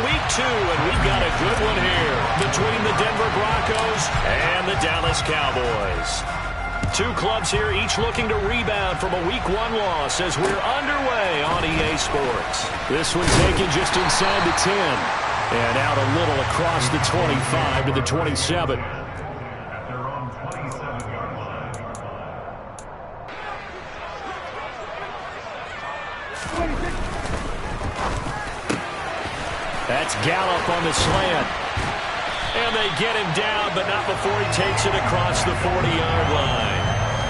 week 2, and we've got a good one here between the Denver Broncos and the Dallas Cowboys. Two clubs here, each looking to rebound from a Week 1 loss as we're underway on EA Sports. This one taken just inside the 10 and out a little across the 25 to the 27. That's Gallup on the slant. And they get him down, but not before he takes it across the 40-yard line.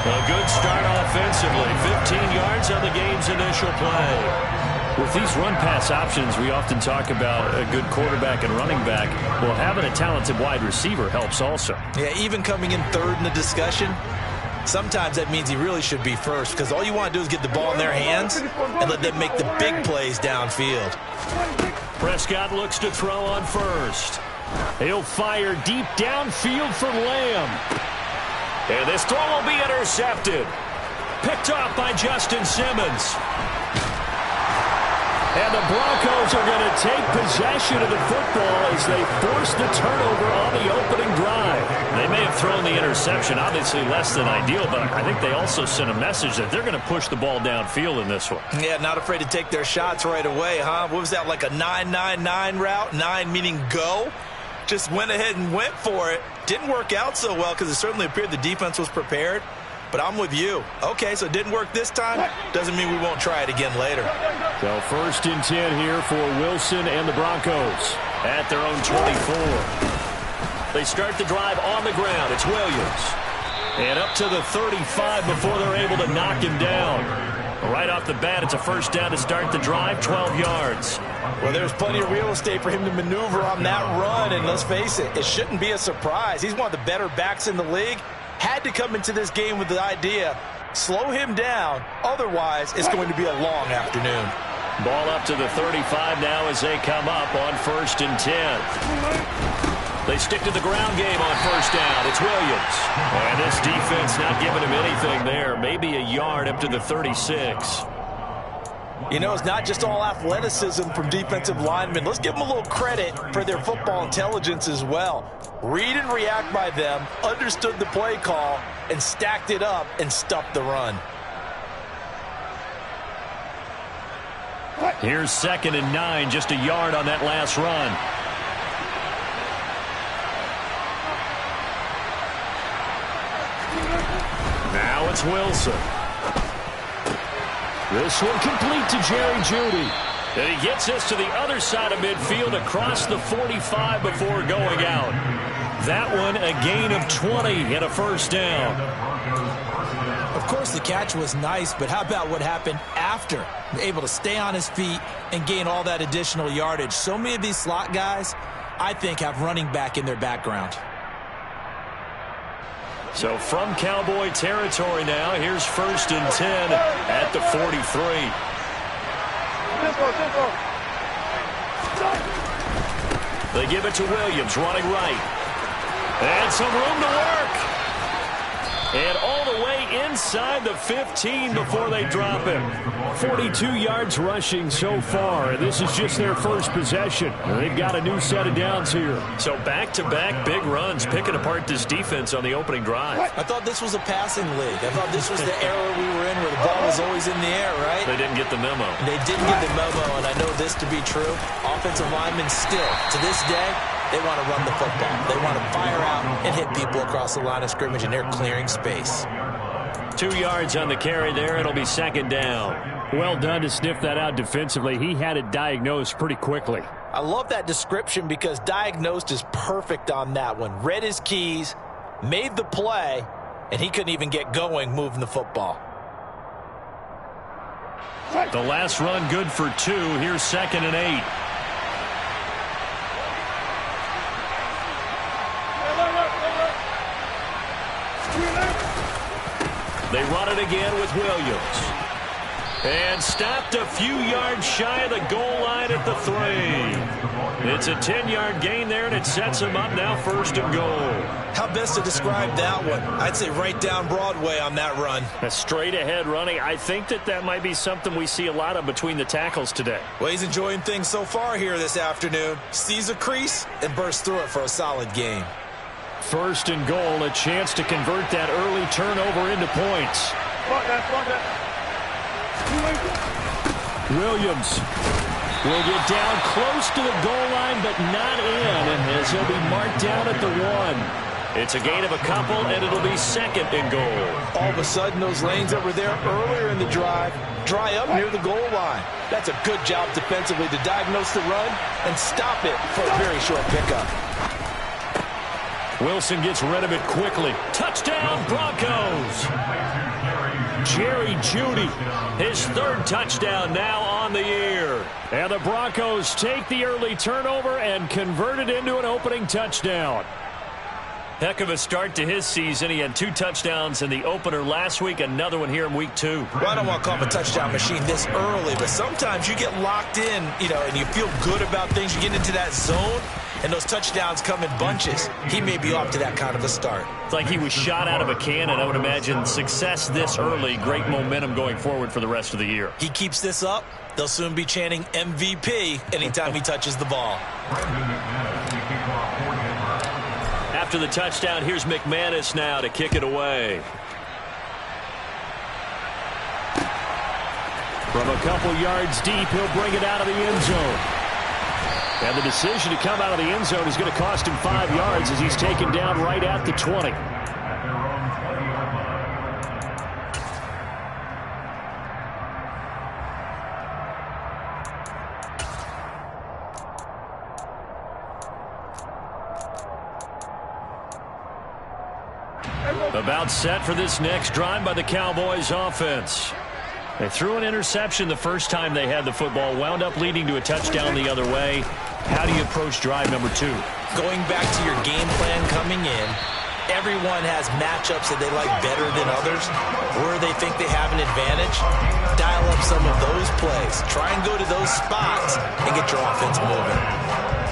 A good start offensively. 15 yards on the game's initial play. With these run-pass options, we often talk about a good quarterback and running back. Well, having a talented wide receiver helps also. Yeah, even coming in third in the discussion, sometimes that means he really should be first, because all you want to do is get the ball in their hands and let them make the big plays downfield. Prescott looks to throw on first. He'll fire deep downfield for Lamb. And this throw will be intercepted. Picked off by Justin Simmons. And the Broncos are going to take possession of the football as they force the turnover on the opening drive. They may have thrown the interception, obviously less than ideal, but I think they also sent a message that they're going to push the ball downfield in this one. Yeah, not afraid to take their shots right away, huh? What was that, like a 9-9-9 route? 9 meaning go? Just went ahead and went for it. Didn't work out so well because it certainly appeared the defense was prepared. But I'm with you. Okay, so it didn't work this time. Doesn't mean we won't try it again later. So 1st and 10 here for Wilson and the Broncos at their own 24. They start the drive on the ground. It's Williams. And up to the 35 before they're able to knock him down. Right off the bat, it's a first down to start the drive, 12 yards. Well, there's plenty of real estate for him to maneuver on that run, and let's face it, it shouldn't be a surprise. He's one of the better backs in the league. Had to come into this game with the idea, slow him down, otherwise it's going to be a long afternoon. Ball up to the 35 now as they come up on 1st and 10. They stick to the ground game on 1st down. It's Williams. And this defense not giving him anything there. Maybe a yard up to the 36. You know, it's not just all athleticism from defensive linemen. Let's give them a little credit for their football intelligence as well. Read and react by them, understood the play call, and stacked it up and stuffed the run. Here's 2nd and 9, just a yard on that last run. Now it's Wilson. This one complete to Jerry Jeudy. And he gets us to the other side of midfield across the 45 before going out. That one a gain of 20 and a first down. Of course, the catch was nice, but how about what happened after? Able to stay on his feet and gain all that additional yardage. So many of these slot guys, I think, have running back in their background. So from Cowboy territory now, here's 1st and 10 at the 43. They give it to Williams, running right. And some room to work. And all the way inside the 15 before they drop him. 42 yards rushing so far. This is just their first possession. They've got a new set of downs here. So back-to-back big runs, picking apart this defense on the opening drive. I thought this was a passing league. I thought this was the era we were in where the ball was always in the air, right? They didn't get the memo. They didn't get the memo, and I know this to be true. Offensive linemen still, to this day, they want to run the football. They want to fire out and hit people across the line of scrimmage, and they're clearing space. 2 yards on the carry there. It'll be 2nd down. Well done to sniff that out defensively. He had it diagnosed pretty quickly. I love that description because diagnosed is perfect on that one. Read his keys, made the play, and he couldn't even get going moving the football. The last run good for 2. Here's 2nd and 8. They run it again with Williams. And stopped a few yards shy of the goal line at the 3. It's a 10-yard gain there, and it sets him up now 1st and goal. How best to describe that one? I'd say right down Broadway on that run. A straight-ahead running. I think that might be something we see a lot of between the tackles today. Well, he's enjoying things so far here this afternoon. Sees a crease and bursts through it for a solid gain. 1st and goal, a chance to convert that early turnover into points. Williams will get down close to the goal line, but not in, as he'll be marked down at the 1. It's a gain of a couple, and it'll be 2nd and goal. All of a sudden, those lanes that were there earlier in the drive dry up near the goal line. That's a good job defensively to diagnose the run and stop it for a very short pickup. Wilson gets rid of it quickly. Touchdown, Broncos! Jerry Jeudy, his 3rd touchdown now on the year. And the Broncos take the early turnover and convert it into an opening touchdown. Heck of a start to his season. He had 2 touchdowns in the opener last week, another one here in week 2. Well, I don't want to call him a touchdown machine this early, but sometimes you get locked in, and you feel good about things. You get into that zone, and those touchdowns come in bunches. He may be off to that kind of a start. It's like he was shot out of a cannon. I would imagine success this early, great momentum going forward for the rest of the year. He keeps this up, they'll soon be chanting MVP anytime he touches the ball. After the touchdown, here's McManus now to kick it away. From a couple yards deep, he'll bring it out of the end zone. And the decision to come out of the end zone is going to cost him 5 yards as he's taken down right at the 20. About set for this next drive by the Cowboys offense. They threw an interception the first time they had the football, wound up leading to a touchdown the other way. How do you approach drive number 2? Going back to your game plan coming in, everyone has matchups that they like better than others, where they think they have an advantage. Dial up some of those plays. Try and go to those spots and get your offense moving.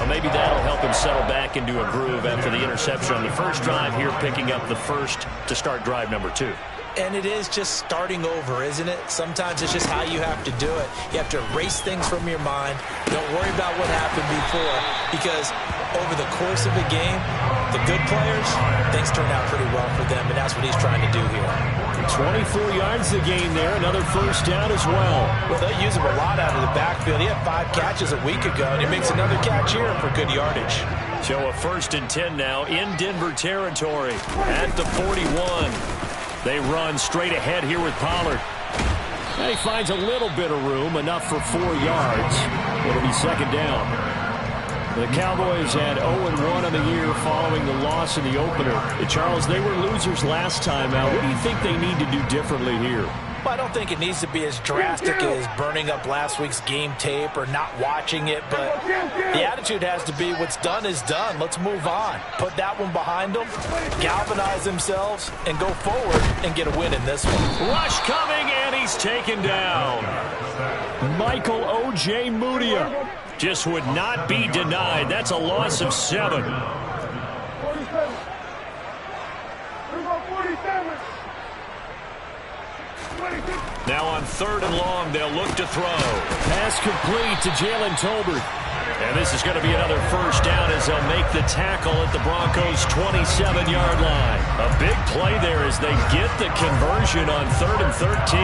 Well, maybe that'll help him settle back into a groove after the interception on the first drive here, picking up the first to start drive number 2. And it is just starting over, isn't it? Sometimes it's just how you have to do it. You have to erase things from your mind. Don't worry about what happened before, because over the course of a game, the good players, things turn out pretty well for them, and that's what he's trying to do here. 24 yards to gain there, another first down as well. Well, they use him a lot out of the backfield. He had 5 catches a week ago, and he makes another catch here for good yardage. So a 1st and 10 now in Denver territory at the 41. They run straight ahead here with Pollard. And he finds a little bit of room, enough for 4 yards. It'll be 2nd down. The Cowboys had 0-1 on the year following the loss in the opener. Charles, they were losers last time out. What do you think they need to do differently here? Well, I don't think it needs to be as drastic as burning up last week's game tape or not watching it, but the attitude has to be what's done is done. Let's move on. Put that one behind them, galvanize themselves, and go forward and get a win in this one. Rush coming, and he's taken down. Michael O.J. Mudia just would not be denied. That's a loss of 7. Now on 3rd and long, they'll look to throw. Pass complete to Jalen Tolbert. And this is going to be another first down as they'll make the tackle at the Broncos' 27-yard line. A big play there as they get the conversion on 3rd and 13.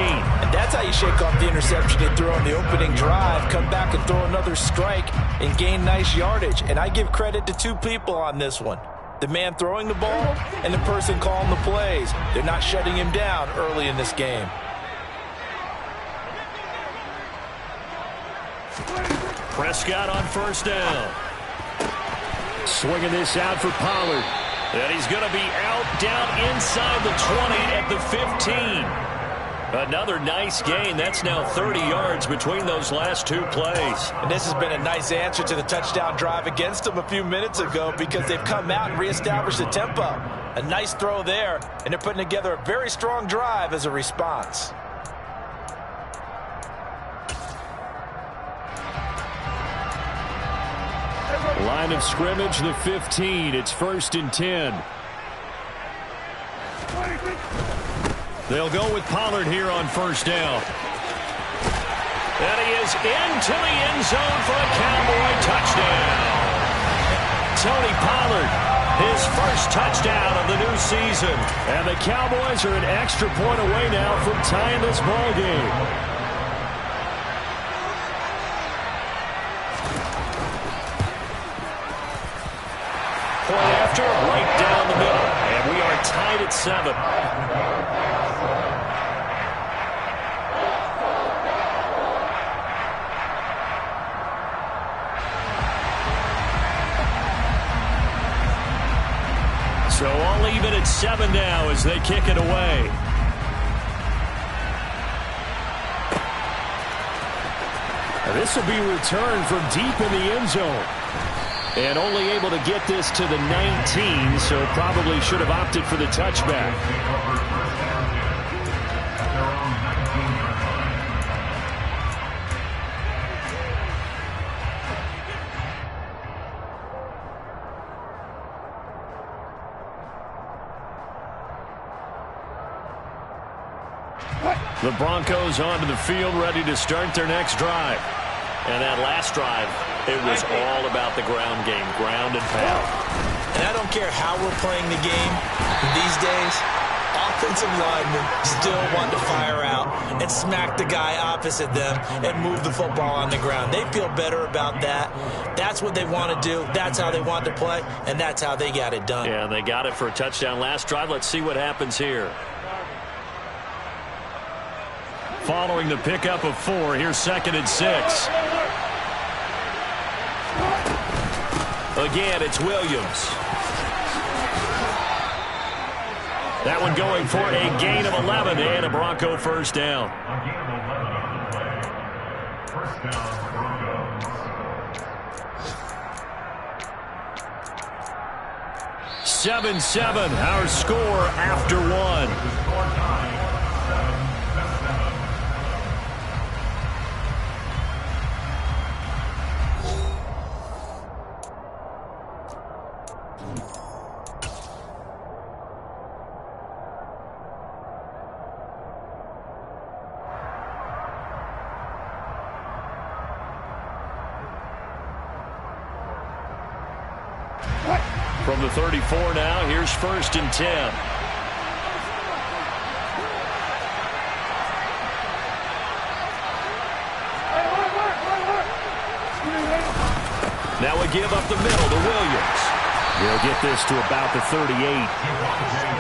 And that's how you shake off the interception they threw on the opening drive, come back and throw another strike and gain nice yardage. And I give credit to 2 people on this one. The man throwing the ball and the person calling the plays. They're not shutting him down early in this game. Prescott on 1st down. Swinging this out for Pollard. And he's going to be out down inside the 20 at the 15. Another nice gain. That's now 30 yards between those last 2 plays. And this has been a nice answer to the touchdown drive against them a few minutes ago, because they've come out and reestablished the tempo. A nice throw there, and they're putting together a very strong drive as a response. Line of scrimmage, the 15. It's 1st and 10. They'll go with Pollard here on 1st down. And he is into the end zone for a Cowboy touchdown. Tony Pollard, his first touchdown of the new season. And the Cowboys are an extra point away now from tying this ball game. Point after, right down the middle. And we are tied at 7. So all even at 7 now as they kick it away. And this will be returned from deep in the end zone. And only able to get this to the 19, so probably should have opted for the touchback. The Broncos onto the field, ready to start their next drive. And that last drive, it was all about the ground game, ground and pound. And I don't care how we're playing the game these days, offensive linemen still want to fire out and smack the guy opposite them and move the football on the ground. They feel better about that. That's what they want to do. That's how they want to play, and that's how they got it done. Yeah, they got it for a touchdown last drive. Let's see what happens here. Following the pickup of 4, here's 2nd and 6. Again, it's Williams. That one going for a gain of 11 and a Bronco 1st down. 7-7, our score after 1. From the 34 now, here's 1st and 10. Now we give up the middle to Williams. They'll get this to about the 38.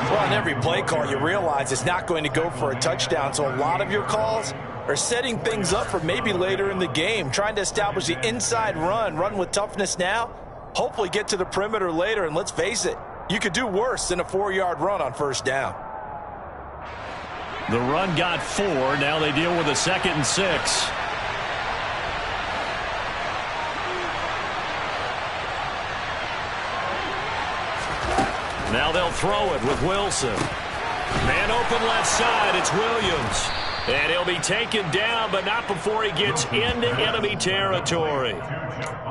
Well, on every play call, you realize it's not going to go for a touchdown, so a lot of your calls are setting things up for maybe later in the game, trying to establish the inside run with toughness now, hopefully get to the perimeter later, and let's face it, you could do worse than a 4-yard run on 1st down. The run got 4. Now they deal with a 2nd and 6. Now they'll throw it with Wilson. Man open left side, it's Williams. And he'll be taken down, but not before he gets into enemy territory.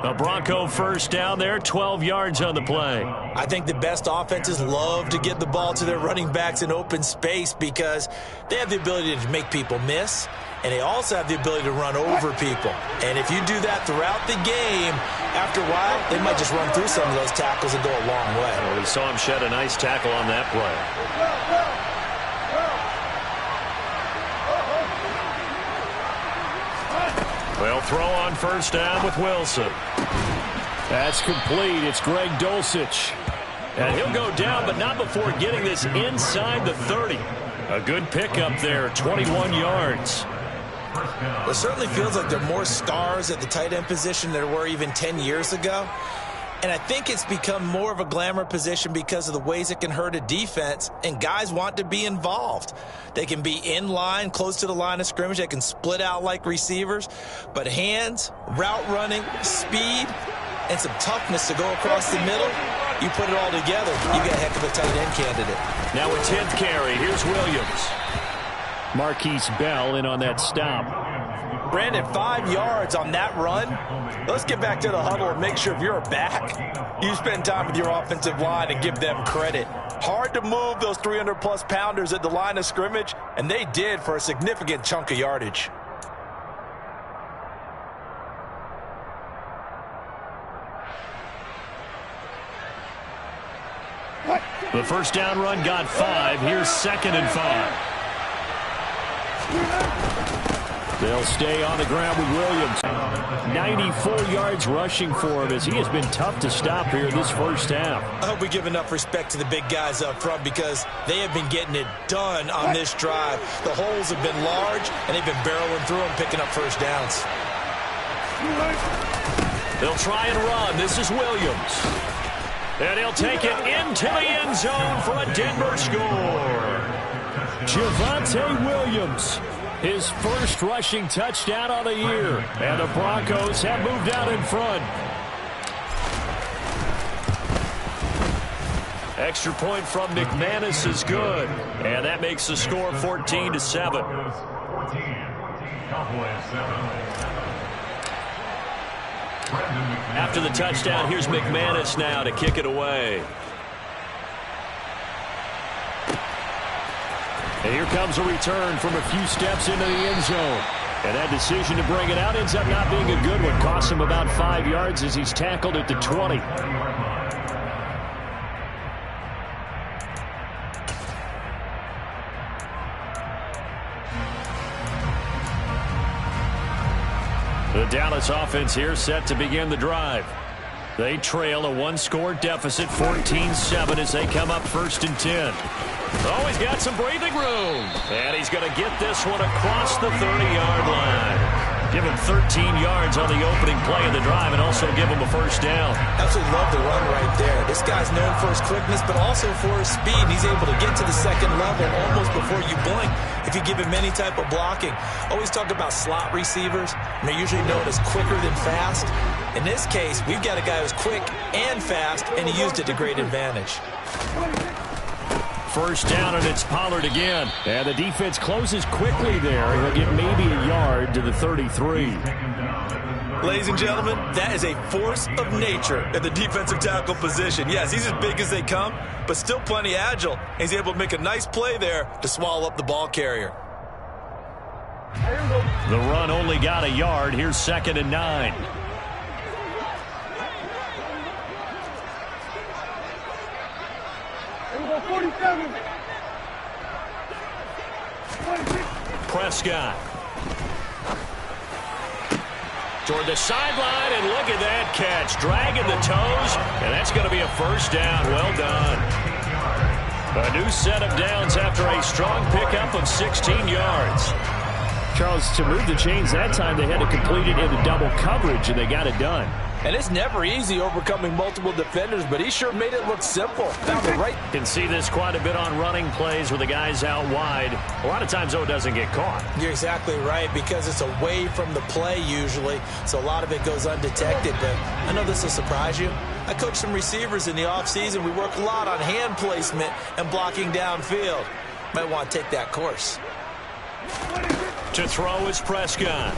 A Bronco 1st down there, 12 yards on the play. I think the best offenses love to get the ball to their running backs in open space because they have the ability to make people miss, and they also have the ability to run over people. And if you do that throughout the game, after a while, they might just run through some of those tackles and go a long way. Well, we saw him shed a nice tackle on that play. They'll throw on 1st down with Wilson. That's complete. It's Greg Dulcich. And he'll go down, but not before getting this inside the 30. A good pickup there, 21 yards. It certainly feels like there are more stars at the tight end position than there were even 10 years ago. And I think it's become more of a glamour position because of the ways it can hurt a defense, and guys want to be involved. They can be in line, close to the line of scrimmage. They can split out like receivers. But hands, route running, speed, and some toughness to go across the middle, you put it all together, you got a heck of a tight end candidate. Now a 10th carry. Here's Williams. Marquise Bell in on that stop. Brandon, 5 yards on that run. Let's get back to the huddle and make sure if you're back, you spend time with your offensive line and give them credit. Hard to move those 300-plus pounders at the line of scrimmage, and they did for a significant chunk of yardage. The first down run got 5. Here's 2nd and 5. They'll stay on the ground with Williams. 94 yards rushing for him as he has been tough to stop here this first half. I hope we give enough respect to the big guys up front because they have been getting it done on this drive. The holes have been large, and they've been barreling through them, picking up first downs. They'll try and run. This is Williams. And he'll take it into the end zone for a Denver score. Javonte Williams, his first rushing touchdown of the year. And the Broncos have moved out in front. Extra point from McManus is good. And that makes the score 14-7. After the touchdown, here's McManus now to kick it away. And here comes a return from a few steps into the end zone. And that decision to bring it out ends up not being a good one. Costs him about 5 yards as he's tackled at the 20. The Dallas offense here set to begin the drive. They trail a one-score deficit, 14-7, as they come up 1st and 10. Oh, he's got some breathing room. And he's going to get this one across the 30-yard line. Give him 13 yards on the opening play of the drive and also give him a first down. Absolutely love the run right there. This guy's known for his quickness, but also for his speed. He's able to get to the second level almost before you blink if you give him any type of blocking. Always talk about slot receivers, and they're usually known as quicker than fast. In this case, we've got a guy who's quick and fast, and he used it to great advantage. First down, and it's Pollard again. And the defense closes quickly there. He'll get maybe a yard to the 33. Ladies and gentlemen, that is a force of nature at the defensive tackle position. Yes, he's as big as they come, but still plenty agile. He's able to make a nice play there to swallow up the ball carrier. The run only got a yard. Here's 2nd and 9. Prescott. Toward the sideline, and look at that catch. Dragging the toes, and that's going to be a first down. Well done. A new set of downs after a strong pickup of 16 yards. Charles, to move the chains that time, they had to complete it into double coverage, and they got it done. And it's never easy overcoming multiple defenders, but he sure made it look simple. Found the right. Can see this quite a bit on running plays with the guys out wide. A lot of times, though, it doesn't get caught. You're exactly right, because it's away from the play usually, so a lot of it goes undetected. But I know this will surprise you. I coach some receivers in the offseason. We work a lot on hand placement and blocking downfield. Might want to take that course. To throw is Prescott.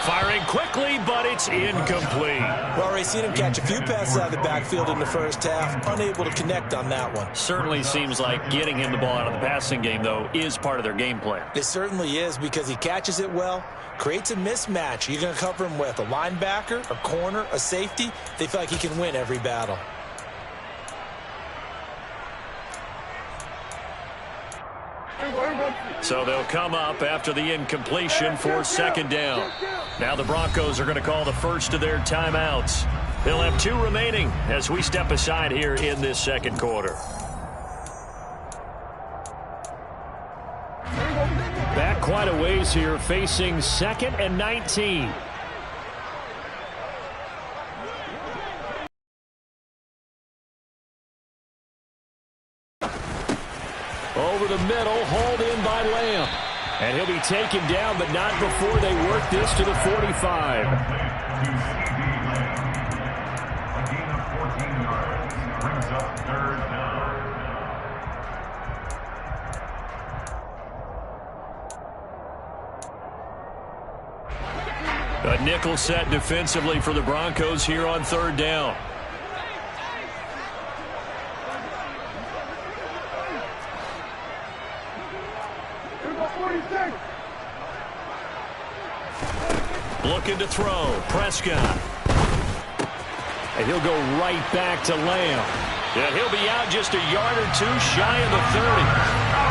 Firing quickly, but it's incomplete. Well, already seen him catch a few passes out of the backfield in the first half. Unable to connect on that one. Certainly seems like getting him the ball out of the passing game, though, is part of their game plan. It certainly is, because he catches it well, creates a mismatch. You're going to cover him with a linebacker, a corner, a safety. They feel like he can win every battle. So they'll come up after the incompletion for 2nd down. Now the Broncos are going to call the first of their timeouts. They'll have 2 remaining as we step aside here in this second quarter. Back quite a ways here, facing 2nd and 19. Over the middle, hauled in by Lamb. And he'll be taken down, but not before they work this to the 45. A nickel set defensively for the Broncos here on third down. Looking to throw. Prescott. And he'll go right back to Lamb. And he'll be out just a yard or two shy of the 30.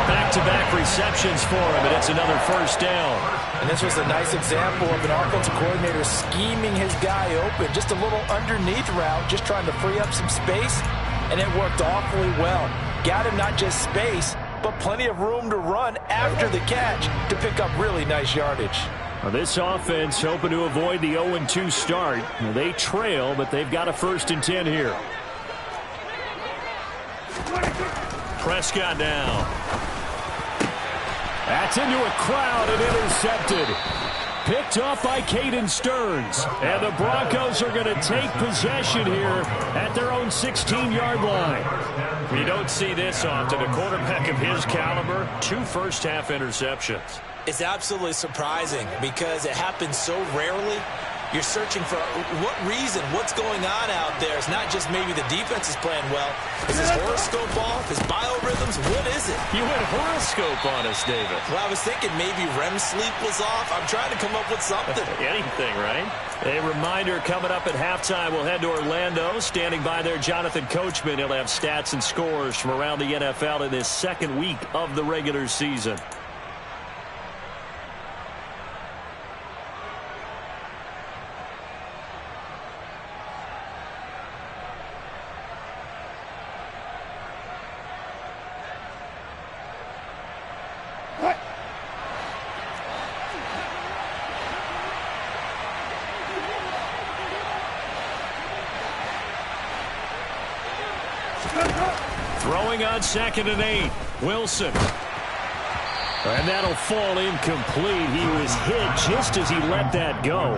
Back-to-back receptions for him, and it's another first down. And this was a nice example of an offensive coordinator scheming his guy open. Just a little underneath route, just trying to free up some space, and it worked awfully well. Got him not just space, but plenty of room to run after the catch to pick up really nice yardage. Well, this offense hoping to avoid the 0-2 start. They trail, but they've got a 1st and 10 here. Prescott now. That's into a crowd and intercepted. Picked off by Caden Stearns. And the Broncos are going to take possession here at their own 16-yard line. You don't see this often. A quarterback of his caliber, 2 first-half interceptions. It's absolutely surprising because it happens so rarely. You're searching for what reason, what's going on out there. It's not just maybe the defense is playing well. Is his horoscope off? His biorhythms? What is it? You went horoscope on us, David. Well, I was thinking maybe REM sleep was off. I'm trying to come up with something. Anything, right? A reminder coming up at halftime. We'll head to Orlando. Standing by there, Jonathan Coachman. He'll have stats and scores from around the NFL in this second week of the regular season. Throwing on 2nd and 8. Wilson. And that'll fall incomplete. He was hit just as he let that go.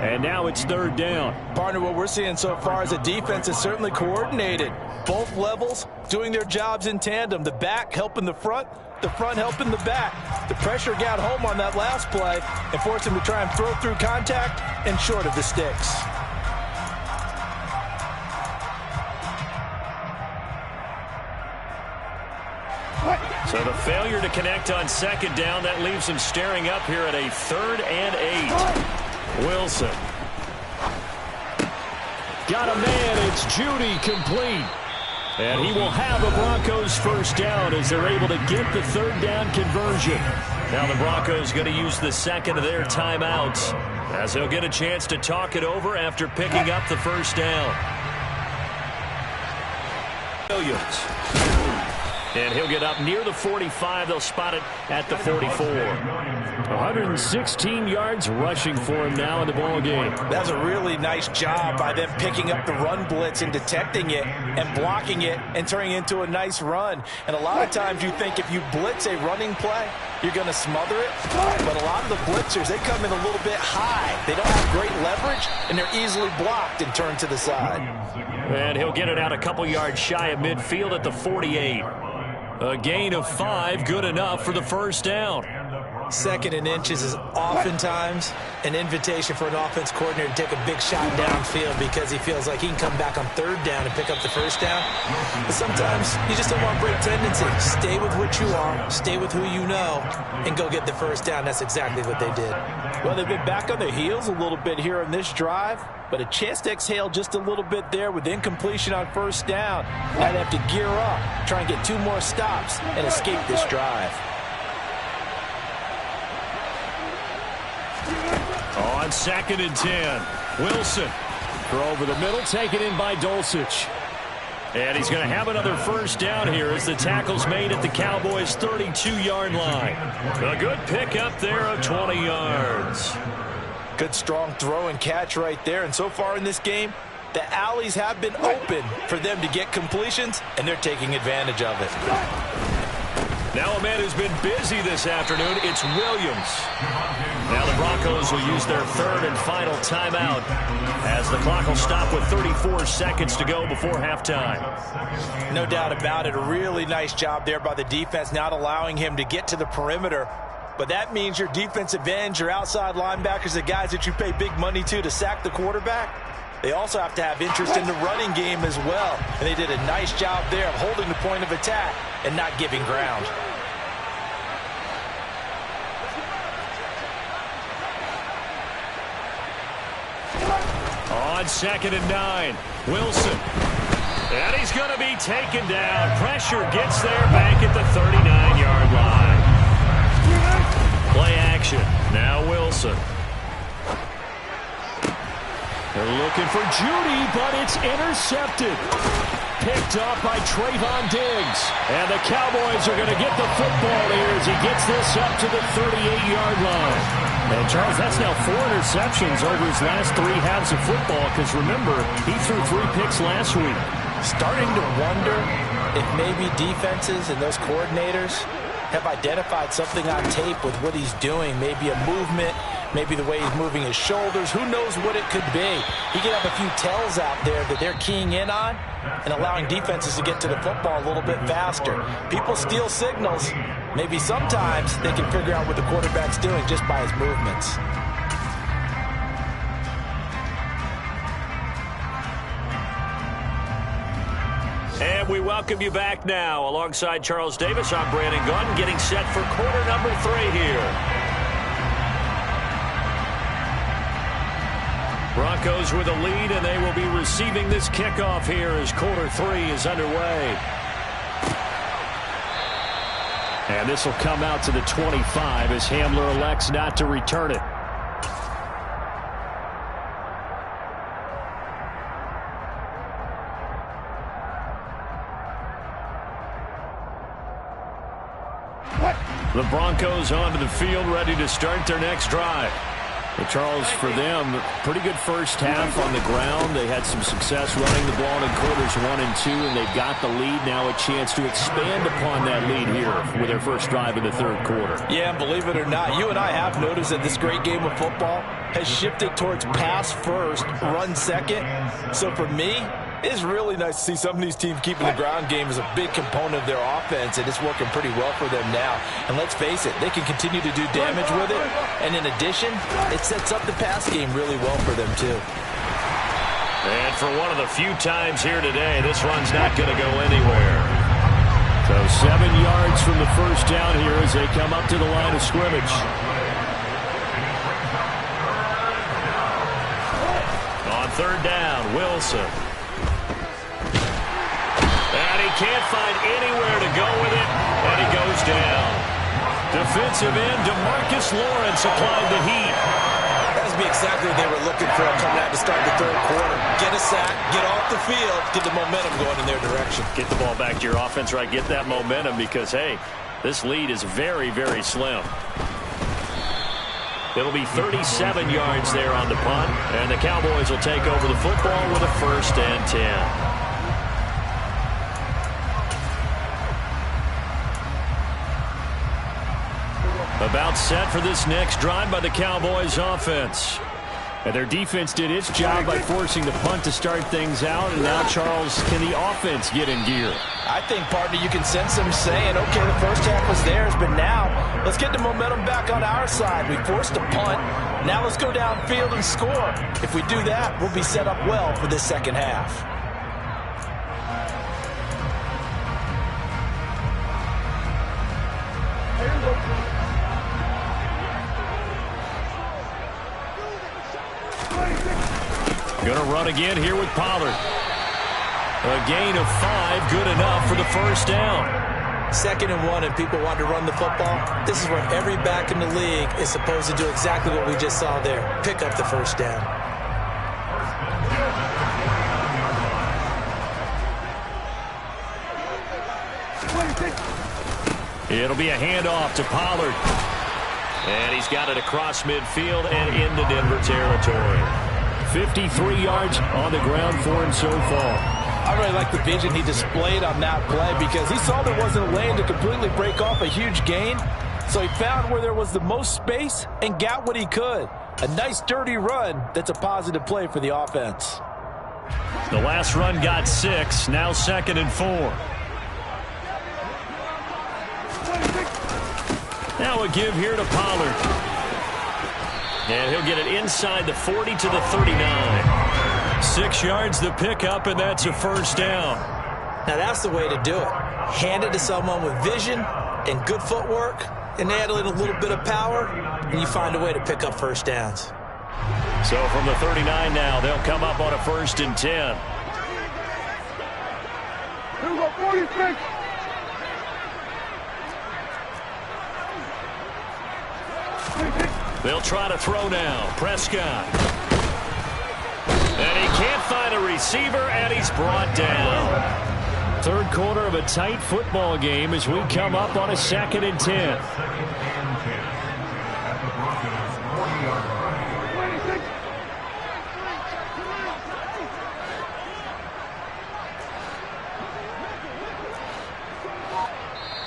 And now it's 3rd down. Partner, what we're seeing so far is a defense is certainly coordinated. Both levels doing their jobs in tandem. The back helping the front helping the back. The pressure got home on that last play and forced him to try and throw through contact and short of the sticks. So the failure to connect on 2nd down, that leaves him staring up here at a 3rd and 8. Wilson. Got a man. It's Judy complete. And he will have a Broncos 1st down as they're able to get the 3rd down conversion. Now the Broncos going to use the 2nd of their timeouts as they'll get a chance to talk it over after picking up the 1st down. Williams. And he'll get up near the 45. They'll spot it at the 44. 116 yards rushing for him now in the ball game. That's a really nice job by them picking up the run blitz and detecting it and blocking it and turning it into a nice run. And a lot of times you think if you blitz a running play, you're going to smother it. But a lot of the blitzers, they come in a little bit high. They don't have great leverage, and they're easily blocked and turned to the side. And he'll get it out a couple yards shy of midfield at the 48. A gain of 5, good enough for the 1st down. 2nd and inches is oftentimes an invitation for an offense coordinator to take a big shot downfield because he feels like he can come back on 3rd down and pick up the 1st down. But sometimes you just don't want break tendency. Stay with what you are, stay with who you know, and go get the 1st down. That's exactly what they did. Well, they've been back on their heels a little bit here in this drive, but a chance to exhale just a little bit there with incompletion on 1st down. Now they have to gear up, try and get 2 more stops, and escape this drive. On 2nd and 10, Wilson. Throw over the middle, taken in by Dulcich. And he's going to have another 1st down here as the tackle's made at the Cowboys' 32-yard line. A good pickup there of 20 yards. Good strong throw and catch right there. And so far in this game, the alleys have been open for them to get completions, and they're taking advantage of it. Now a man who's been busy this afternoon, it's Williams. Now the Broncos will use their 3rd and final timeout as the clock will stop with 34 seconds to go before halftime. No doubt about it. A really nice job there by the defense, not allowing him to get to the perimeter But that means your defensive ends, your outside linebackers, the guys that you pay big money to sack the quarterback, they also have to have interest in the running game as well. And they did a nice job there of holding the point of attack and not giving ground. On 2nd and 9, Wilson. And he's going to be taken down. Pressure gets there back at the 39-yard line. Play action. Now Wilson. They're looking for Judy, but it's intercepted. Picked up by Trayvon Diggs. And the Cowboys are going to get the football here as he gets this up to the 38-yard line. And, Charles, that's now 4 interceptions over his last 3 halves of football because, remember, he threw 3 picks last week. Starting to wonder if maybe defenses and those coordinators have identified something on tape with what he's doing. Maybe a movement, maybe the way he's moving his shoulders. Who knows what it could be? He could have a few tells out there that they're keying in on and allowing defenses to get to the football a little bit faster. People steal signals. Maybe sometimes they can figure out what the quarterback's doing just by his movements. And we welcome you back now. Alongside Charles Davis, I'm Brandon Gunn, getting set for quarter number 3 here. Broncos with a lead, and they will be receiving this kickoff here as quarter 3 is underway. And this will come out to the 25 as Hamler elects not to return it. The Broncos onto the field, ready to start their next drive. But Charles, for them, pretty good first half on the ground. They had some success running the ball in quarters 1 and 2, and they've got the lead now, a chance to expand upon that lead here with their first drive in the 3rd quarter. Yeah, and believe it or not, you and I have noticed that this great game of football has shifted towards pass first, run second. So for me, it's really nice to see some of these teams keeping the ground game as a big component of their offense, and it's working pretty well for them now. And let's face it, they can continue to do damage with it. And in addition, it sets up the pass game really well for them, too. And for one of the few times here today, this run's not going to go anywhere. So 7 yards from the first down here as they come up to the line of scrimmage. On 3rd down, Wilson. And he can't find anywhere to go with it, and he goes down. Defensive end DeMarcus Lawrence applied the heat. That must be exactly what they were looking for coming out to start the 3rd quarter. Get a sack, get off the field, get the momentum going in their direction. Get the ball back to your offense, right? Get that momentum because, hey, this lead is very, very slim. It'll be 37 yards there on the punt, and the Cowboys will take over the football with a 1st and 10. About set for this next drive by the Cowboys offense. And their defense did its job by forcing the punt to start things out. And now, Charles, can the offense get in gear? I think, partner, you can sense them saying, okay, the first half was theirs, but now let's get the momentum back on our side. We forced a punt. Now let's go downfield and score. If we do that, we'll be set up well for this second half. Going to run again here with Pollard. A gain of 5, good enough for the first down. 2nd and 1, and people want to run the football. This is where every back in the league is supposed to do exactly what we just saw there. Pick up the first down. It'll be a handoff to Pollard. And he's got it across midfield and into Denver territory. 53 yards on the ground for him so far. I really like the vision he displayed on that play because he saw there wasn't a lane to completely break off a huge gain. So he found where there was the most space and got what he could. A nice, dirty run that's a positive play for the offense. The last run got 6, now 2nd and 4. Now a give here to Pollard. And he'll get it inside the 40 to the 39. 6 yards the pickup, and that's a first down. Now that's the way to do it. Hand it to someone with vision and good footwork, and add in a little bit of power, and you find a way to pick up first downs. So from the 39 now, they'll come up on a 1st and 10. They'll try to throw now. Prescott. And he can't find a receiver, and he's brought down. 3rd quarter of a tight football game as we come up on a 2nd and 10.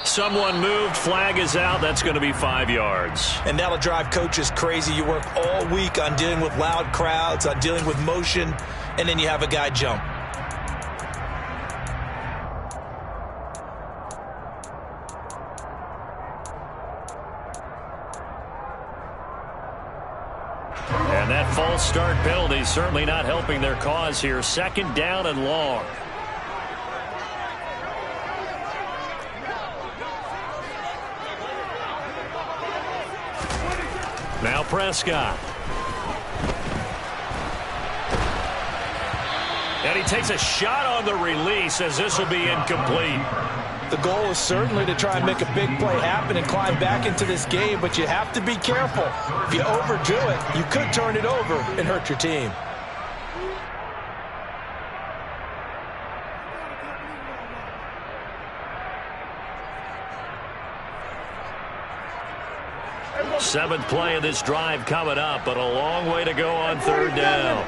Someone moved. Flag is out. That's going to be 5 yards. And that'll drive coaches crazy. You work all week on dealing with loud crowds, on dealing with motion, and then you have a guy jump. And that false start penalty certainly not helping their cause here. 2nd down and long. Now Prescott. And he takes a shot on the release as this will be incomplete. The goal is certainly to try and make a big play happen and climb back into this game, but you have to be careful. If you overdo it, you could turn it over and hurt your team. Seventh play of this drive coming up, but a long way to go on 3rd down.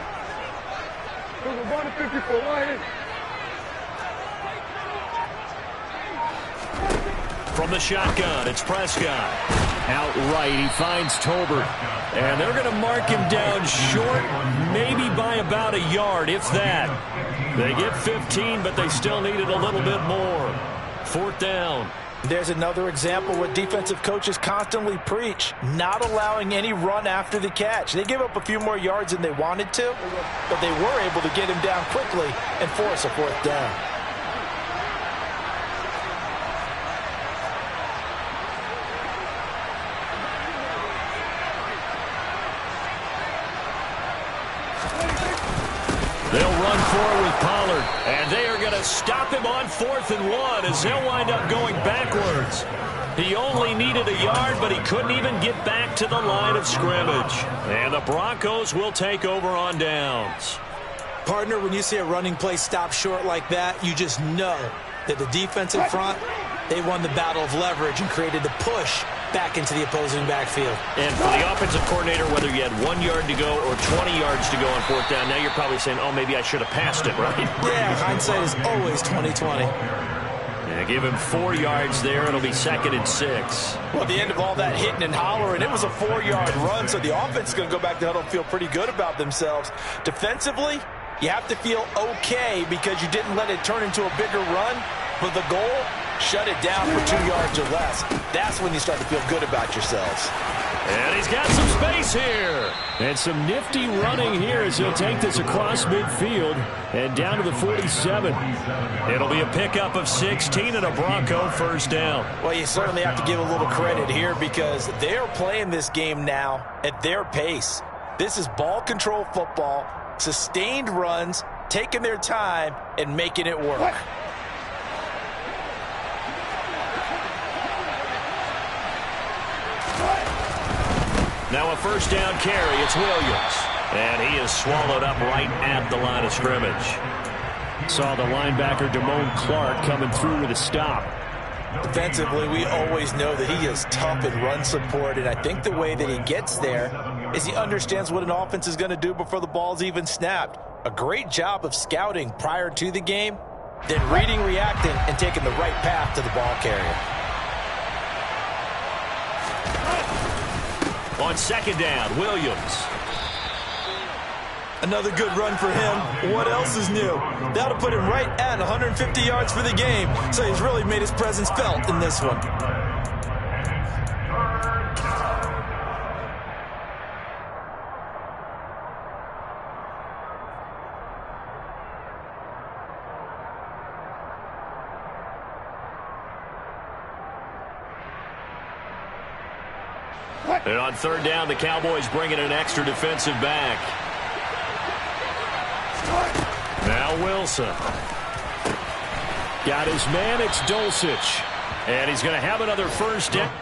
From the shotgun, it's Prescott. Outright, he finds Tolbert. And they're going to mark him down short, maybe by about a yard, if that. They get 15, but they still needed a little bit more. 4th down. There's another example what defensive coaches constantly preach, not allowing any run after the catch. They gave up a few more yards than they wanted to, but they were able to get him down quickly and force a 4th down. They'll run forward with Pollard, and they are going to stop him on 4th and 1 as they'll wind up going backwards. He only needed a yard, but he couldn't even get back to the line of scrimmage. And the Broncos will take over on downs. Partner, when you see a running play stop short like that, you just know that the defensive front, they won the battle of leverage and created the push back into the opposing backfield. And for the offensive coordinator, whether you had 1 yard to go or 20 yards to go on 4th down, now you're probably saying, oh, maybe I should have passed it, right? Yeah, hindsight is always 20/20. Yeah, give him 4 yards there. It'll be 2nd and 6. Well, at the end of all that hitting and hollering, it was a 4-yard run, so the offense is going to go back to huddle and feel pretty good about themselves. Defensively, you have to feel okay because you didn't let it turn into a bigger run, but the goal, shut it down for 2 yards or less. That's when you start to feel good about yourselves. And he's got some space here. And some nifty running here as he'll take this across midfield and down to the 47. It'll be a pickup of 16 and a Bronco 1st down. Well, you certainly have to give a little credit here because they are playing this game now at their pace. This is ball control football, sustained runs, taking their time and making it work. Now a 1st down carry. It's Williams. And he is swallowed up right at the line of scrimmage. Saw the linebacker Damone Clark coming through with a stop. Defensively, we always know that he is tough in run support, and I think the way that he gets there is he understands what an offense is going to do before the ball's even snapped. A great job of scouting prior to the game, then reading, reacting, and taking the right path to the ball carrier. On 2nd down, Williams. Another good run for him. What else is new? That'll put him right at 150 yards for the game, so he's really made his presence felt in this one. And on third down, the Cowboys bring in an extra defensive back. Now Wilson. Got his man, it's Dulcich. And he's going to have another first down.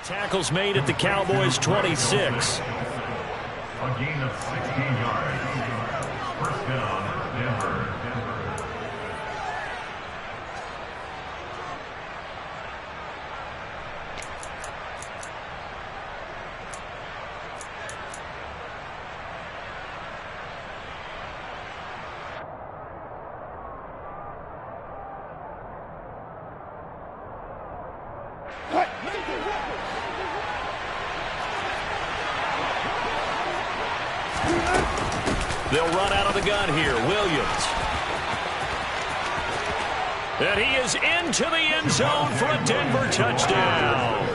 Tackles made at the Cowboys' 26. A gain of 16 yards. First down, Denver. They'll run out of the gun here. Williams. And he is into the end zone for a Denver touchdown.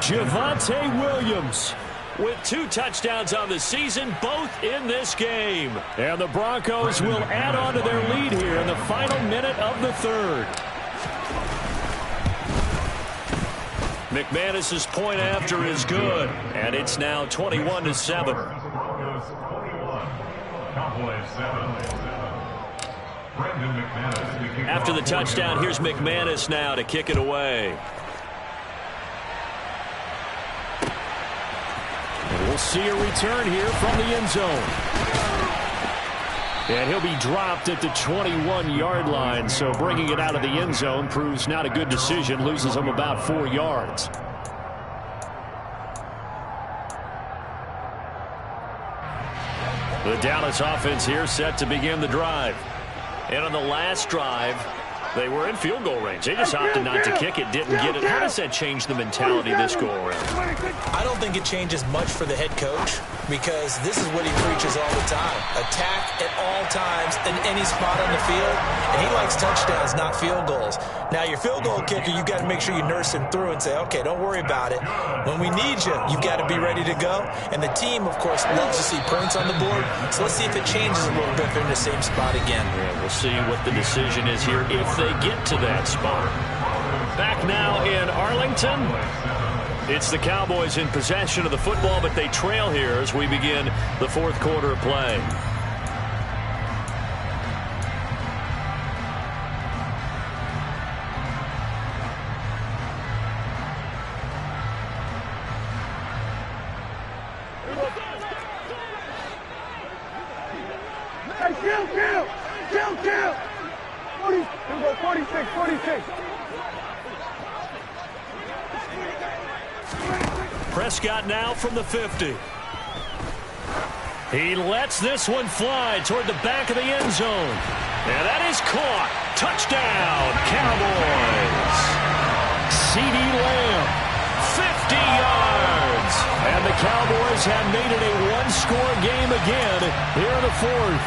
Javonte Williams with 2 touchdowns on the season, both in this game. And the Broncos will add on to their lead here in the final minute of the third. McManus's point after is good, and it's now 21-7. After the touchdown, here's McManus now to kick it away. And we'll see a return here from the end zone. And he'll be dropped at the 21-yard line, so bringing it out of the end zone proves not a good decision, loses him about 4 yards. The Dallas offense here set to begin the drive. And on the last drive, they were in field goal range. They just opted not to kick it, didn't get it. How does that change the mentality this go around? I don't think it changes much for the head coach because this is what he preaches all the time. Attack at all times in any spot on the field. And he likes touchdowns, not field goals. Now, your field goal kicker, you've got to make sure you nurse him through and say, okay, don't worry about it. When we need you, you've got to be ready to go. And the team, of course, loves to see points on the board. So let's see if it changes a little bit if they're in the same spot again. Yeah, we'll see what the decision is here if they get to that spot. Back now in Arlington. It's the Cowboys in possession of the football, but they trail here as we begin the fourth quarter of play. Kill! 46. Prescott now from the 50. He lets this one fly toward the back of the end zone. And that is caught. Touchdown, Cowboys. CeeDee Lamb, 50 yards. And the Cowboys have made it a one-score game again here in the fourth.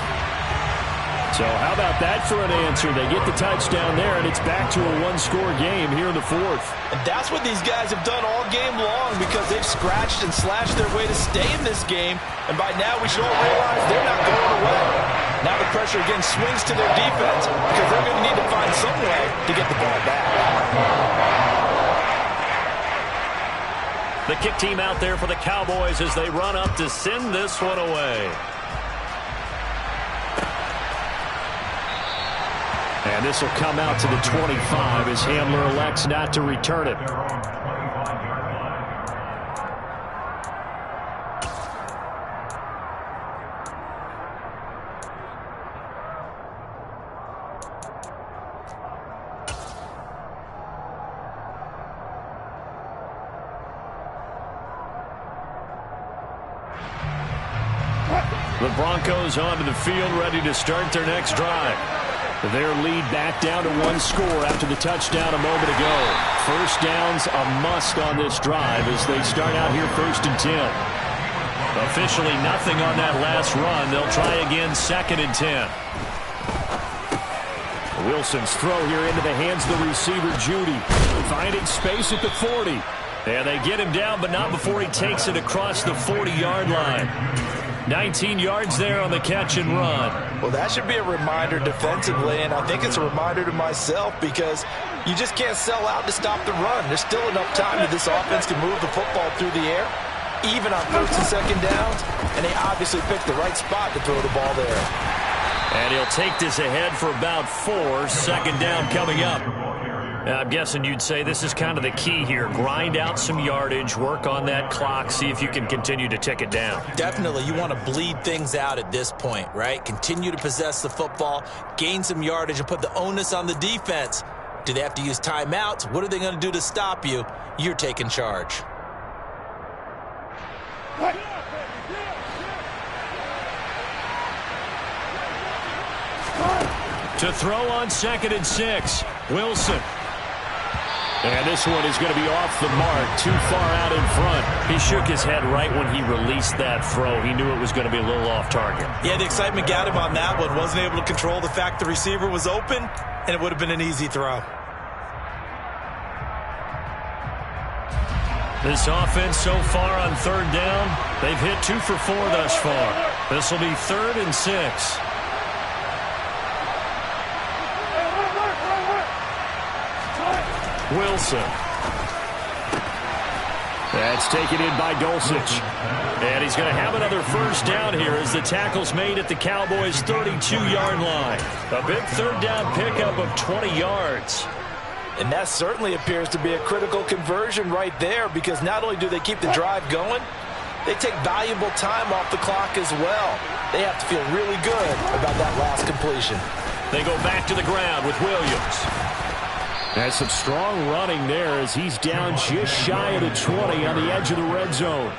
So how about that for an answer? They get the touchdown there, and it's back to a one-score game here in the fourth. And that's what these guys have done all game long because they've scratched and slashed their way to stay in this game. And by now we should all realize they're not going away. Now the pressure again swings to their defense because they're going to need to find some way to get the ball back. The kick team out there for the Cowboys as they run up to send this one away. And this will come out to the 25 as Hamler elects not to return it. The Broncos onto the field, ready to start their next drive. Their lead back down to one score after the touchdown a moment ago. First down's a must on this drive as they start out here 1st and 10. Officially nothing on that last run. They'll try again 2nd and 10. Wilson's throw here into the hands of the receiver, Judy. Finding space at the 40. And they get him down, but not before he takes it across the 40-yard line. 19 yards there on the catch and run. Well, that should be a reminder defensively, and I think it's a reminder to myself because you just can't sell out to stop the run. There's still enough time that this offense can move the football through the air, even on 1st and 2nd downs, and they obviously picked the right spot to throw the ball there. And he'll take this ahead for about 4. 2nd down coming up. I'm guessing you'd say this is kind of the key here. Grind out some yardage, work on that clock, see if you can continue to tick it down. Definitely. You want to bleed things out at this point, right? Continue to possess the football, gain some yardage, and put the onus on the defense. Do they have to use timeouts? What are they going to do to stop you? You're taking charge. To throw on 2nd and 6, Wilson. And this one is going to be off the mark, too far out in front. He shook his head right when he released that throw. He knew it was going to be a little off target. Yeah, the excitement got him on that one. Wasn't able to control the fact the receiver was open. and it would have been an easy throw. This offense so far on third down, they've hit 2 for 4 thus far. This will be 3rd and 6. Wilson. That's taken in by Dulcich. And he's going to have another first down here as the tackle's made at the Cowboys' 32-yard line. A big third down pickup of 20 yards. And that certainly appears to be a critical conversion right there, because not only do they keep the drive going, they take valuable time off the clock as well. They have to feel really good about that last completion. They go back to the ground with Williams. That's some strong running there as he's down just shy of the 20 on the edge of the red zone.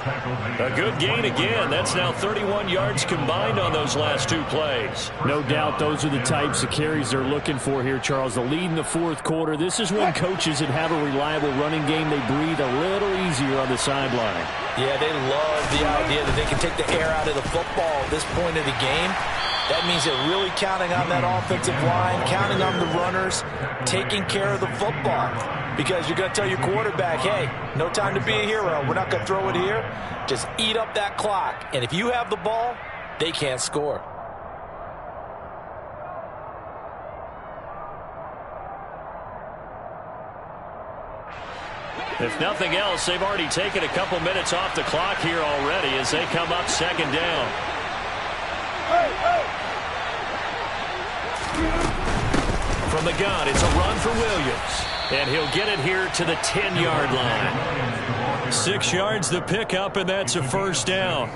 A good gain again. That's now 31 yards combined on those last 2 plays. No doubt those are the types of carries they're looking for here, Charles. The lead in the 4th quarter. This is when coaches that have a reliable running game, they breathe a little easier on the sideline. Yeah, they love the idea that they can take the air out of the football at this point of the game. That means they're really counting on that offensive line, counting on the runners, taking care of the football. Because you're going to tell your quarterback, hey, no time to be a hero. We're not going to throw it here. Just eat up that clock. And if you have the ball, they can't score. If nothing else, they've already taken a couple minutes off the clock here already as they come up 2nd down. From the gun, it's a run for Williams. And he'll get it here to the 10-yard line. 6 yards the pickup, and that's a first down.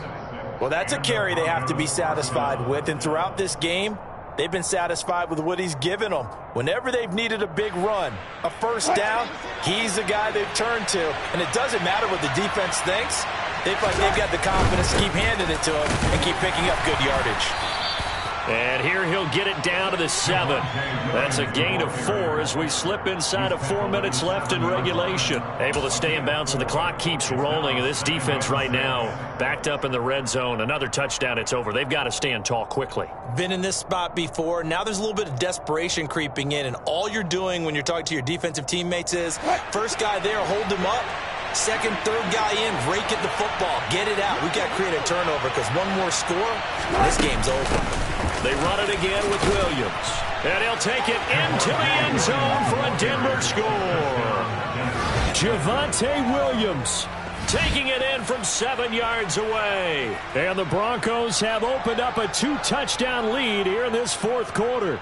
Well, that's a carry they have to be satisfied with. And throughout this game, they've been satisfied with what he's given them. Whenever they've needed a big run, a first down, he's the guy they've turned to. And it doesn't matter what the defense thinks. They feel like they've got the confidence to keep handing it to him and keep picking up good yardage. And here he'll get it down to the 7. That's a gain of 4 as we slip inside of 4 minutes left in regulation. Able to stay in bounds, and the clock keeps rolling. And this defense right now backed up in the red zone. Another touchdown, it's over. They've got to stand tall quickly. Been in this spot before. Now there's a little bit of desperation creeping in. And all you're doing when you're talking to your defensive teammates is, first guy there, hold him up. Second, third guy in, rake at the football. Get it out. We've got to create a turnover because one more score, and this game's over. They run it again with Williams. And he'll take it into the end zone for a Denver score. Javonte Williams taking it in from 7 yards away. And the Broncos have opened up a 2-touchdown lead here in this 4th quarter.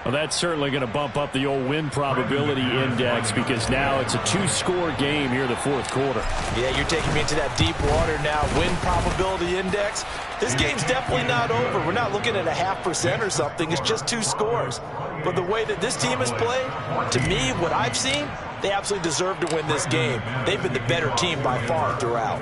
Well, that's certainly going to bump up the old win probability index because now it's a 2-score game here in the 4th quarter. Yeah, you're taking me into that deep water now. Win probability index. This game's definitely not over. We're not looking at a 0.5% or something. It's just 2 scores. But the way that this team has played, to me, what I've seen, they absolutely deserve to win this game. They've been the better team by far throughout.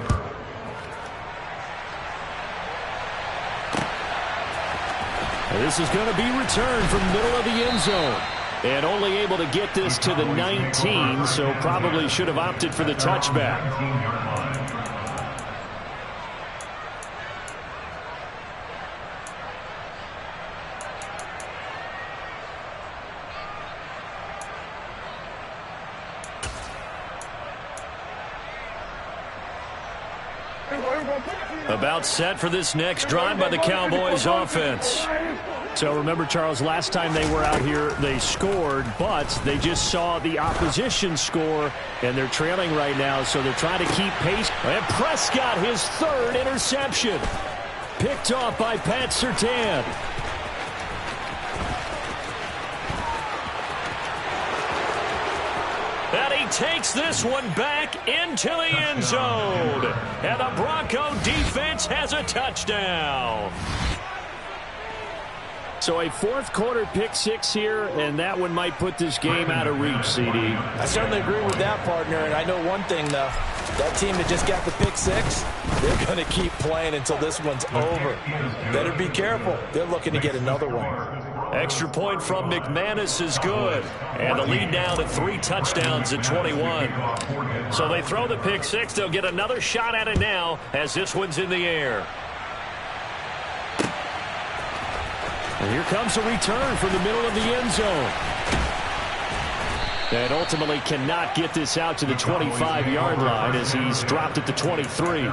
This is going to be returned from middle of the end zone. And only able to get this to the 19, so probably should have opted for the touchback. About set for this next drive by the Cowboys offense. So remember, Charles, last time they were out here, they scored, but they just saw the opposition score, and they're trailing right now, so they're trying to keep pace. And Prescott, his 3rd interception. Picked off by Pat Surtain. And he takes this one back into the end zone. And the Bronco defense has a touchdown. So a 4th quarter pick 6 here, and that one might put this game out of reach, CD. I certainly agree with that, partner. And I know one thing, though. That team that just got the pick 6, they're going to keep playing until this one's over. Better be careful. They're looking to get another one. Extra point from McManus is good. And the lead now to 3 touchdowns at 21. So they throw the pick 6. They'll get another shot at it now as this one's in the air. And here comes a return from the middle of the end zone. And ultimately cannot get this out to the 25-yard line as he's dropped at the 23.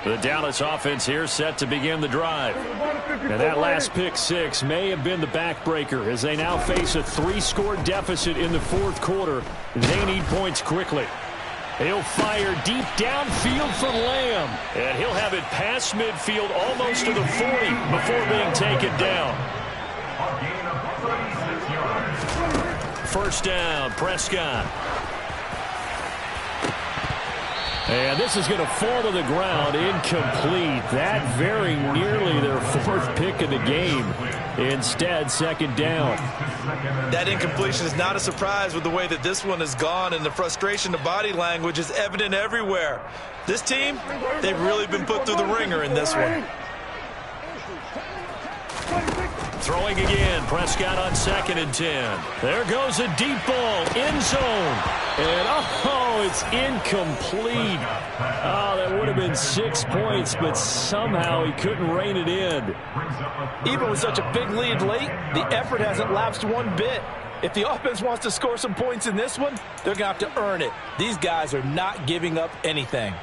The Dallas offense here set to begin the drive. And that last pick six may have been the backbreaker as they now face a 3-score deficit in the fourth quarter. They need points quickly. He'll fire deep downfield for Lamb. And he'll have it past midfield almost to the 40 before being taken down. First down, Prescott. And this is going to fall to the ground, incomplete. That very nearly their fourth pick of the game. Instead, second down. That incompletion is not a surprise with the way that this one has gone, and the frustration, the body language is evident everywhere. This team, they've really been put through the ringer in this one. Throwing again, Prescott on 2nd and 10. There goes a deep ball, end zone. And, it's incomplete. Oh, that would have been 6 points, but somehow he couldn't rein it in. Even with such a big lead late, the effort hasn't lapsed one bit. If the offense wants to score some points in this one, they're going to have to earn it. These guys are not giving up anything.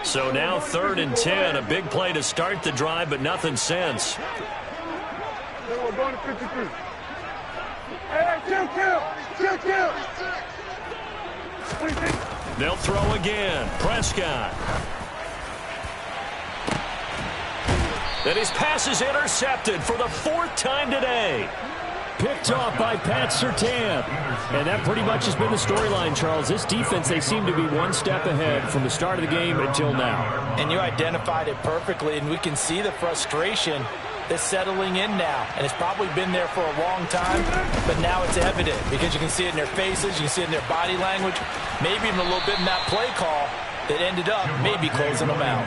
So now 3rd and 10, a big play to start the drive, but nothing since. We're going to 53. Hey, kill. They'll throw again. Prescott. And his pass is intercepted for the 4th time today. Picked off by Pat Surtain. And that pretty much has been the storyline, Charles. This defense, they seem to be one step ahead from the start of the game until now. And you identified it perfectly, and we can see the frustration is settling in now, and it's probably been there for a long time, but now it's evident because you can see it in their faces, you can see it in their body language, maybe even a little bit in that play call that ended up maybe closing them out.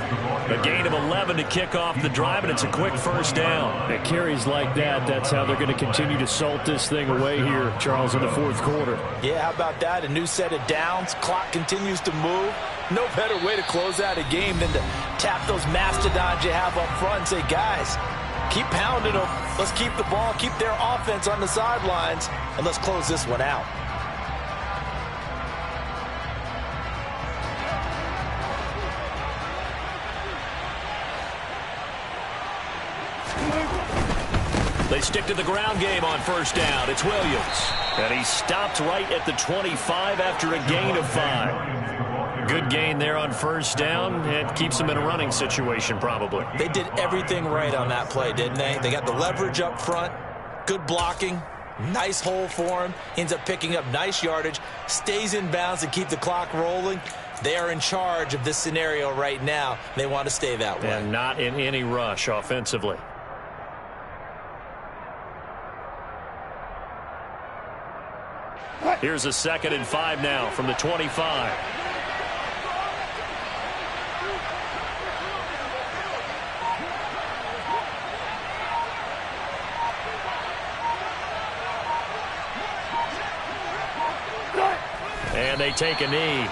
A gain of 11 to kick off the drive, and it's a quick first down. It carries like that. That's how they're going to continue to salt this thing away here, Charles, in the fourth quarter. Yeah, how about that? A new set of downs. Clock continues to move. No better way to close out a game than to tap those mastodons you have up front and say, guys, keep pounding them. Let's keep the ball, keep their offense on the sidelines, and let's close this one out. They stick to the ground game on first down. It's Williams. And he stopped right at the 25 after a gain of 5. Good gain there on first down. It keeps them in a running situation probably. They did everything right on that play, didn't they? They got the leverage up front, good blocking, nice hole for him. Ends up picking up nice yardage, stays in bounds to keep the clock rolling. They are in charge of this scenario right now. They want to stay that way. And not in any rush offensively. Here's a 2nd and 5 now from the 25. And they take a knee.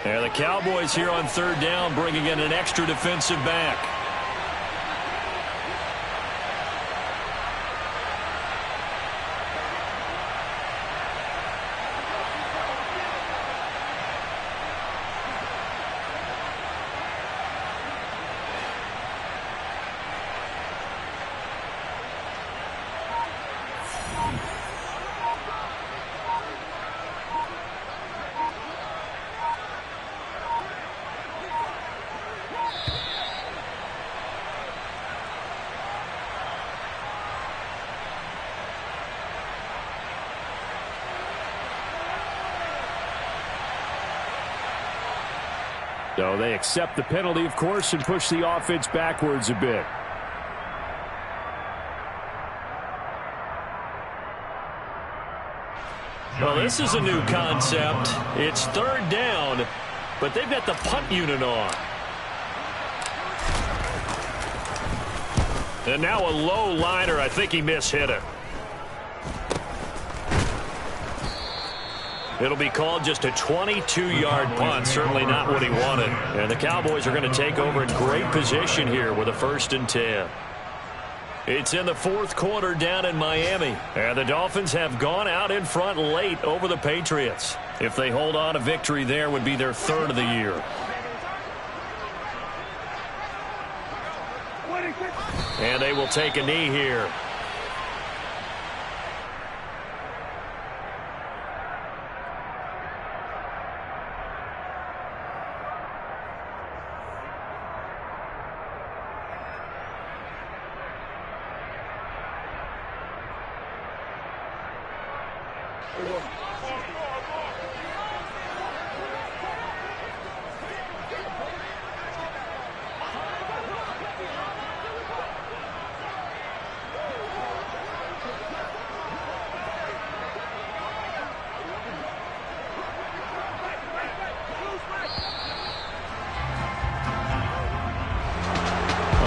And the Cowboys here on third down bringing in an extra defensive back. So they accept the penalty, of course, and push the offense backwards a bit. Well, this is a new concept. It's third down, but they've got the punt unit on. And now a low liner. I think he mishit it. It'll be called just a 22-yard punt. Certainly not what he wanted. And the Cowboys are going to take over in great position here with a 1st and 10. It's in the 4th quarter down in Miami. And the Dolphins have gone out in front late over the Patriots. If they hold on, a victory there would be their 3rd of the year. And they will take a knee here.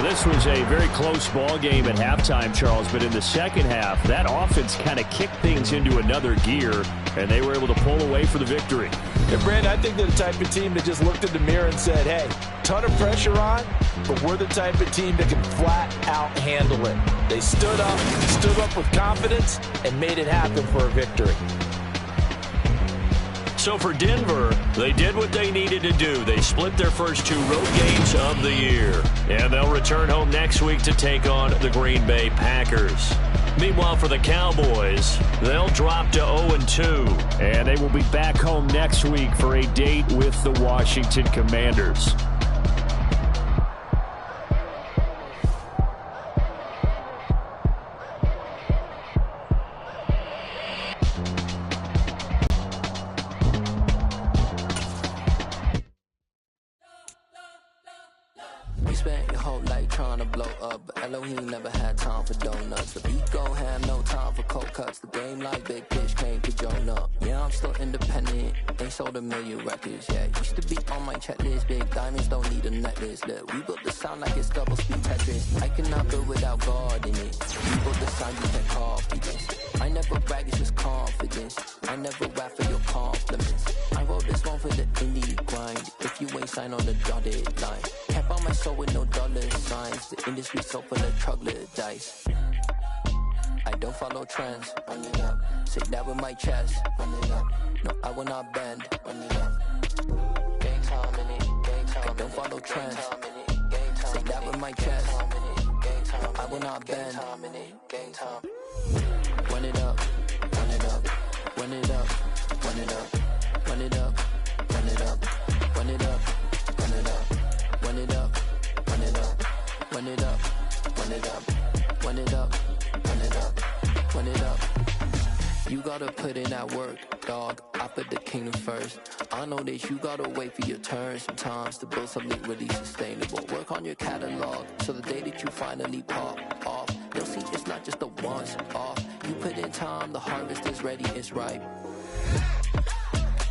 This was a very close ball game at halftime, Charles, but in the second half, that offense kind of kicked things into another gear, and they were able to pull away for the victory. And Brandon, I think they're the type of team that just looked in the mirror and said, hey, ton of pressure on, but we're the type of team that can flat out handle it. They stood up with confidence, and made it happen for a victory. So for Denver, they did what they needed to do. They split their first 2 road games of the year. And they'll return home next week to take on the Green Bay Packers. Meanwhile, for the Cowboys, they'll drop to 0-2. And they will be back home next week for a date with the Washington Commanders. Elohim never had time for donuts. The beat go ham, no time for cold cuts. The game like Big Fish came to Jonah. Yeah, I'm still independent. Ain't sold a million records yet. Used to be on my checklist. Big diamonds don't need a necklace. Look, we built the sound like it's double speed Tetris. I cannot build without God in it. We built the sound you can't copy this. I never brag, it's just confidence. I never rap for your compliments. I wrote this one for the indie grind. If you ain't signed on the dotted line. Can't buy my soul with no dollar signs. The industry so full of troglodytes. I don't follow trends. Run it up. Say that with my chest. Run it up. No, I will not bend. Run it up. Gang time in it. Gang time. I don't follow trends. Say that with my chest. No, I will not bend. Gang time. Run it up. Run it up. Run it up. Run it up. Run it up. Run it up. Run it up. Run it up. Run it up. Run it up. Run it up. Run it up. Run it up. Run it up. Run it up. You gotta put in that work, dog. I put the kingdom first. I know that you gotta wait for your turn sometimes to build something really sustainable. Work on your catalog so the day that you finally pop off, they'll see it's not just a once off. You put in time, the harvest is ready, it's ripe.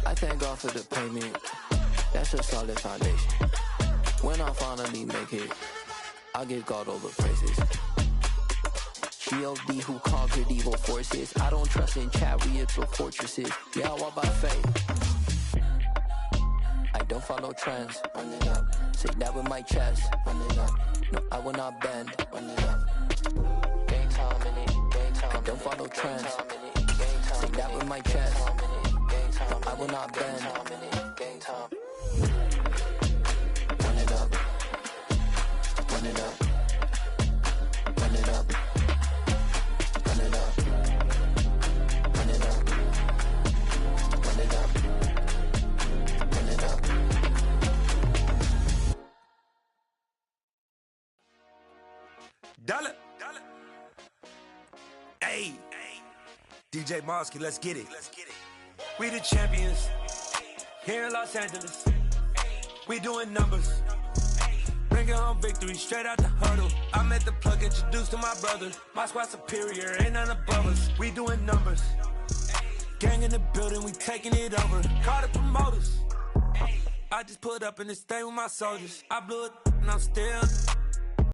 I thank God for the payment. That's a solid foundation. When I finally make it, I'll give God all the praises. G.O.D. who conquered evil forces. I don't trust in chariots or fortresses. Yeah, I walk by faith. I don't follow trends. Run it up. Say that with my chest. Run it up. No, I will not bend. Run it up. Game time in it. Game time. I don't follow trends. Say that with my chest. No, I will not bend. Game time. Run it up. Run it up. Run it up. Run it up. Run it up. Run it up. Run it up. Dollar. Hey. DJ Mosky, let's get it. We the champions here in Los Angeles. We doing numbers. Bringing home victory straight out the huddle. I met the plug, introduced to my brother. My squad superior, ain't none above us. We doing numbers. Gang in the building, we taking it over. Call the promoters. I just put up in this thing with my soldiers. I blew it and I'm still